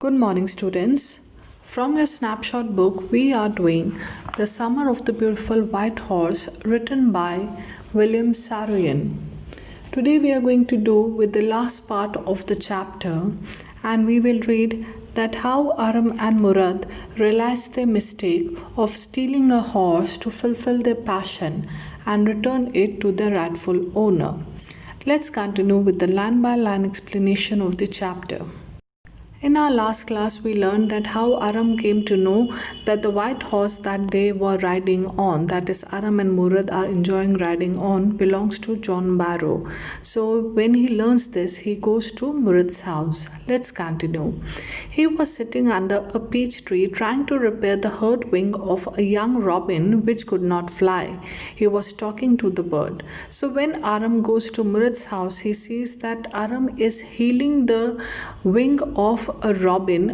Good morning, students. From your snapshot book, we are doing The Summer of the Beautiful White Horse, written by William Saroyan. Today, we are going to do with the last part of the chapter, and we will read that how Aram and Murad realized their mistake of stealing a horse to fulfill their passion and return it to their rightful owner. Let's continue with the line by line explanation of the chapter. In our last class, we learned that how Aram came to know that the white horse that they were riding on, that is, Aram and Murad are enjoying riding on, belongs to John Barrow. So, when he learns this, he goes to Murad's house. Let's continue. He was sitting under a peach tree trying to repair the hurt wing of a young robin which could not fly. He was talking to the bird. So, when Aram goes to Murad's house, he sees that Aram is healing the wing of a robin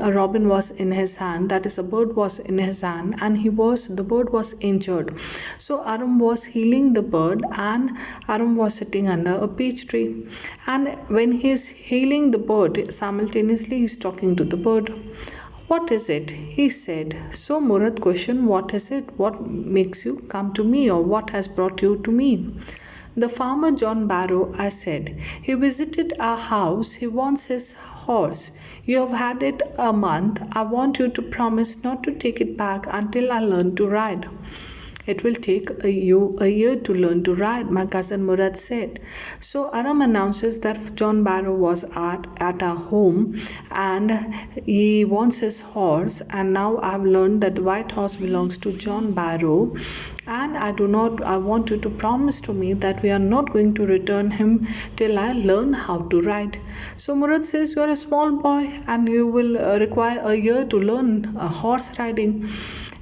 was in his hand, that is, a bird was in his hand, and the bird was injured. So Aram was healing the bird, and Aram was sitting under a peach tree, and when he is healing the bird, simultaneously he is talking to the bird. What is it? He said. So Murad questioned, what is it? What makes you come to me, or what has brought you to me? The farmer John Barrow, I said. He visited our house. He wants his horse. You have had it a month. I want you to promise not to take it back until I learn to ride. It will take you a year to learn to ride, my cousin Murad said. So Aram announces that John Barrow was at our home and he wants his horse, and now I've learned that the white horse belongs to John Barrow, and I want you to promise to me that we are not going to return him till I learn how to ride. So Murad says, you are a small boy and you will require a year to learn horse riding.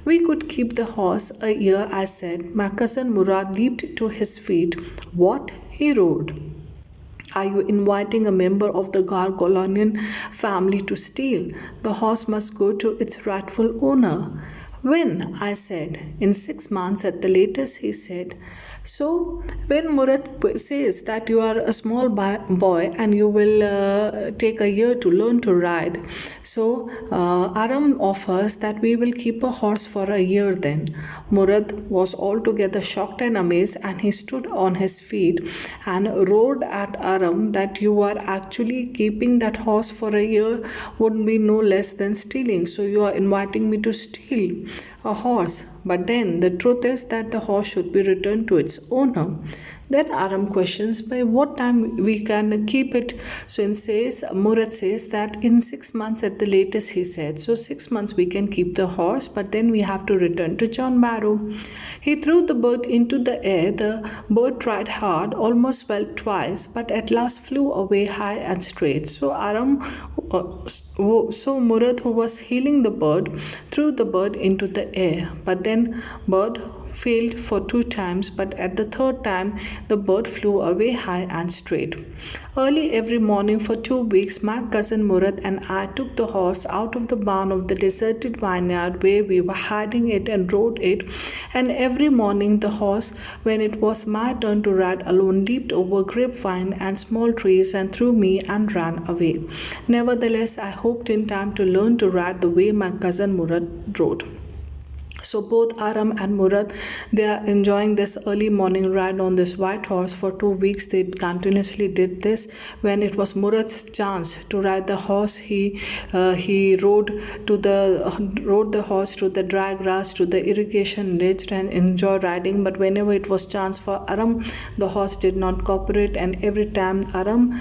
We could keep the horse a year, I said. My cousin Murad leaped to his feet. What? He roared. Are you inviting a member of the Gargolonian family to steal? The horse must go to its rightful owner. When? I said. In 6 months at the latest, he said. So, when Murad says that you are a small boy and you will take a year to learn to ride, so Aram offers that we will keep a horse for a year then. Murad was altogether shocked and amazed, and he stood on his feet and roared at Aram that you are actually keeping that horse for a year would be no less than stealing. So, you are inviting me to steal a horse. But then the truth is that the horse should be returned to its owner. Then Aram questions by what time we can keep it. So Murad says that in 6 months at the latest, he said. So 6 months we can keep the horse, but then we have to return to John Barrow. He threw the bird into the air. The bird tried hard, almost fell twice, but at last flew away high and straight. So Murad, who was healing the bird, threw the bird into the air. But then bird failed for 2 times, but at the 3rd time the bird flew away high and straight. Early every morning for 2 weeks, my cousin Murad and I took the horse out of the barn of the deserted vineyard where we were hiding it and rode it, and every morning the horse, when it was my turn to ride alone, leaped over grapevine and small trees and through me and ran away. Nevertheless, I hoped in time to learn to ride the way my cousin Murad rode. So both Aram and Murad, they are enjoying this early morning ride on this white horse for 2 weeks. They continuously did this. When it was Murad's chance to ride the horse, he rode the horse to the dry grass, to the irrigation ditch, and enjoy riding. But whenever it was chance for Aram, the horse did not cooperate, and every time Aram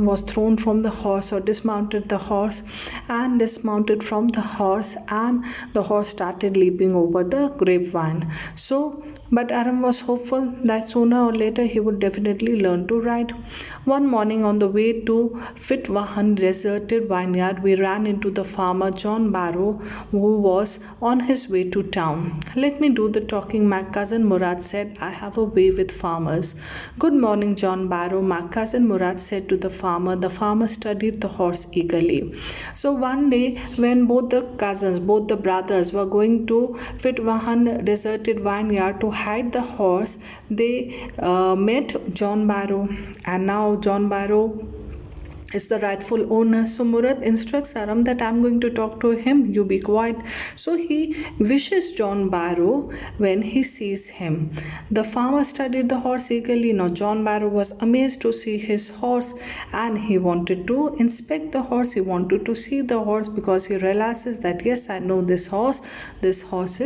was thrown from the horse or dismounted the horse and dismounted from the horse, and the horse started leaping over the grapevine. But Aram was hopeful that sooner or later he would definitely learn to ride. One morning on the way to Fitwahan deserted vineyard, we ran into the farmer John Barrow, who was on his way to town. Let me do the talking, my cousin Murad said. I have a way with farmers. Good morning, John Barrow, my cousin Murad said to the farmer. The farmer studied the horse eagerly. So one day when both the brothers were going to Fitwahan deserted vineyard to hide the horse, they met John Barrow, and now John Barrow is the rightful owner. So Murad instructs Aram that I'm going to talk to him, you be quiet. So he wishes John Barrow when he sees him. The farmer studied the horse eagerly. Now John Barrow was amazed to see his horse, and he wanted to inspect the horse. He wanted to see the horse because he realizes that yes, I know this horse. This horse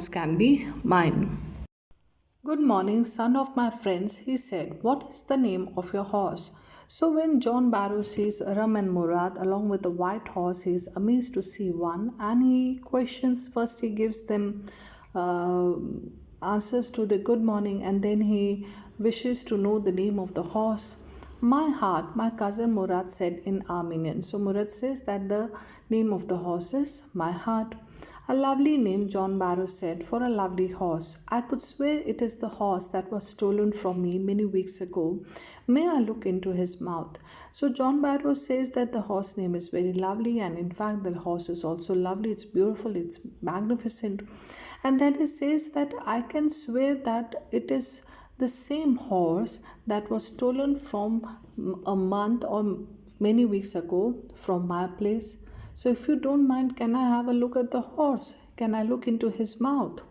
can be mine. Good morning, son of my friends, he said. What is the name of your horse? So, when John Barrow sees Ram and Murad along with the white horse, he is amazed to see one, and he questions. First, he gives them uh, answers to the good morning, and then he wishes to know the name of the horse. My heart, my cousin Murad said in Armenian. So, Murad says that the name of the horse is My Heart. A lovely name, John Barrow said, for a lovely horse. I could swear it is the horse that was stolen from me many weeks ago. May I look into his mouth? So, John Barrow says that the horse name is very lovely, and in fact, the horse is also lovely. It's beautiful, it's magnificent. And then he says that I can swear that it is the same horse that was stolen from a month or many weeks ago from my place. So, if you don't mind, can I have a look at the horse? Can I look into his mouth?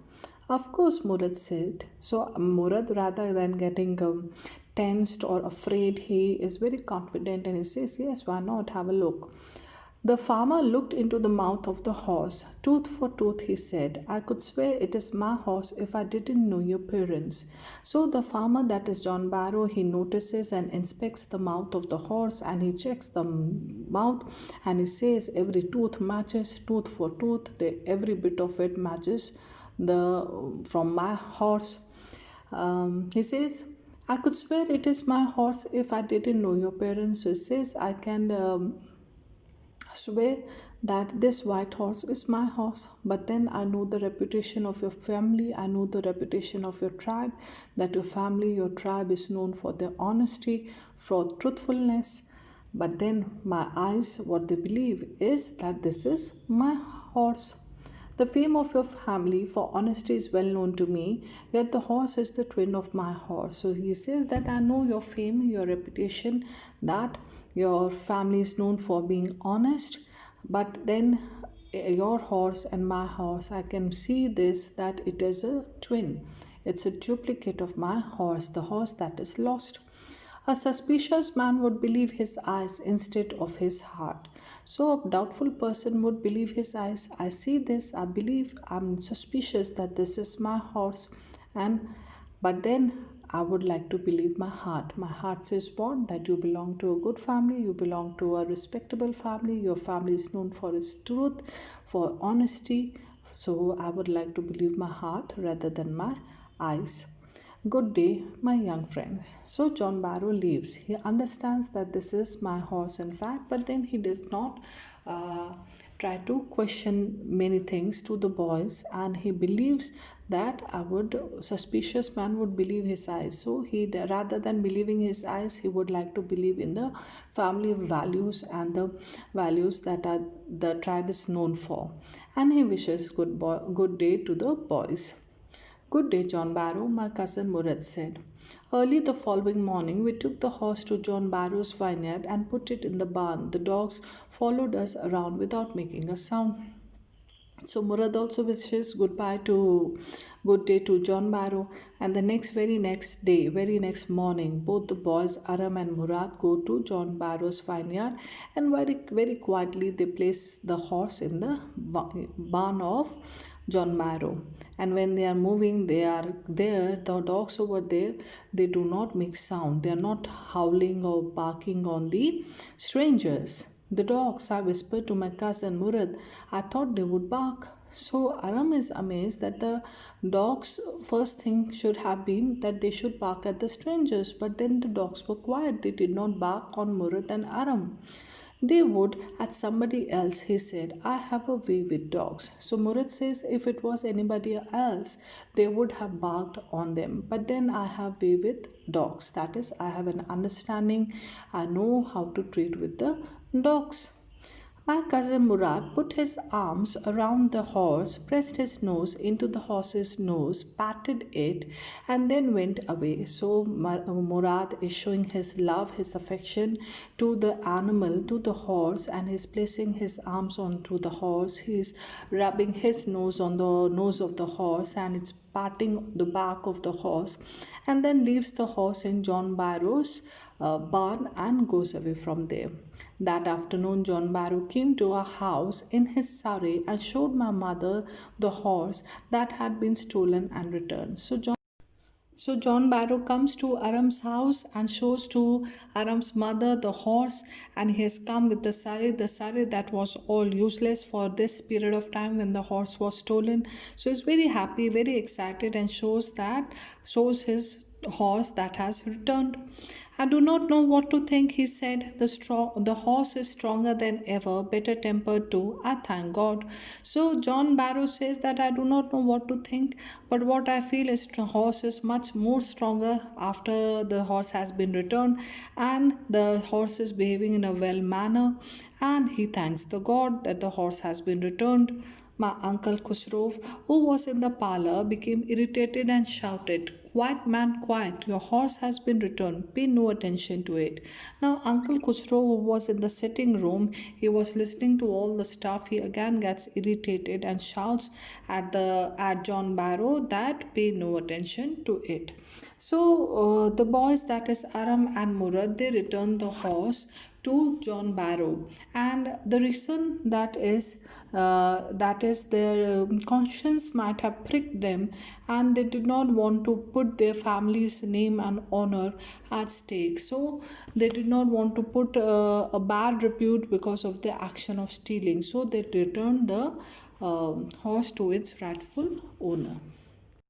Of course, Murad said. So, Murad, rather than getting tensed or afraid, he is very confident and he says, yes, why not? Have a look. The farmer looked into the mouth of the horse. Tooth for tooth, he said. I could swear it is my horse if I didn't know your parents. So the farmer, that is John Barrow, he notices and inspects the mouth of the horse, and he checks the mouth, and he says every tooth matches, tooth for tooth, every bit of it matches from my horse. He says, I could swear it is my horse if I didn't know your parents. So he says, I can swear that this white horse is my horse, but then I know the reputation of your family, I know the reputation of your tribe, that your family, your tribe is known for their honesty, for truthfulness. But then my eyes, what they believe is that this is my horse. The fame of your family for honesty is well known to me, yet the horse is the twin of my horse. So he says that I know your fame, your reputation, that your family is known for being honest, but then your horse and my horse, I can see this that it is a twin. It's a duplicate of my horse, the horse that is lost. A suspicious man would believe his eyes instead of his heart. So, a doubtful person would believe his eyes. I see this, I believe, I'm suspicious that this is my horse, but then I would like to believe my heart. My heart says what? That you belong to a good family, you belong to a respectable family, your family is known for its truth, for honesty. So, I would like to believe my heart rather than my eyes. Good day, my young friends. So John Barrow leaves. He understands that this is my horse, in fact, but then he does not try to question many things to the boys, and he believes that suspicious man would believe his eyes. So rather than believing his eyes, he would like to believe in the family values and the values that the tribe is known for. And he wishes good day to the boys. Good day, John Barrow, my cousin Murad said. Early the following morning, we took the horse to John Barrow's vineyard and put it in the barn. The dogs followed us around without making a sound. So Murad also wishes good day to John Barrow, and the very next morning, both the boys Aram and Murad go to John Barrow's vineyard, and very very quietly they place the horse in the barn of John Barrow. And when they are moving, they are there, the dogs over there, they do not make sound. They are not howling or barking on the strangers. The dogs, I whispered to my cousin Murad, I thought they would bark. So Aram is amazed that the dogs' first thing should have been that they should bark at the strangers, but then the dogs were quiet. They did not bark on Murad and Aram. They would at somebody else, he said. I have a way with dogs. So Murad says if it was anybody else, they would have barked on them. But then I have way with dogs. That is, I have an understanding. I know how to treat with the dogs. My cousin Murad put his arms around the horse, pressed his nose into the horse's nose, patted it, and then went away. So Murad is showing his love, his affection to the animal, to the horse, and he's placing his arms onto the horse. He's rubbing his nose on the nose of the horse, and it's patting the back of the horse, and then leaves the horse in John Barrow's barn and goes away from there. That afternoon, John Barrow came to our house in his surrey and showed my mother the horse that had been stolen and returned. So John Barrow comes to Aram's house and shows to Aram's mother the horse, and he has come with the surrey that was all useless for this period of time when the horse was stolen. So he's very happy, very excited, and shows his horse that has returned. I do not know what to think, he said. The horse is stronger than ever, better tempered too. I thank God. So John Barrow says that I do not know what to think, but what I feel is the horse is much more stronger after the horse has been returned, and the horse is behaving in a well manner, and he thanks the God that the horse has been returned. My uncle Khusrov, who was in the parlor, became irritated and shouted, "Quiet, man, quiet. Your horse has been returned. Pay no attention to it." Now, Uncle Khusrov, who was in the sitting room, he was listening to all the stuff. He again gets irritated and shouts at John Barrow that pay no attention to it. So the boys, that is Aram and Murad, they return the horse to John Barrow, and the reason that is their conscience might have pricked them, and they did not want to put their family's name and honor at stake. So they did not want to put a bad repute because of the action of stealing. So they returned the horse to its rightful owner.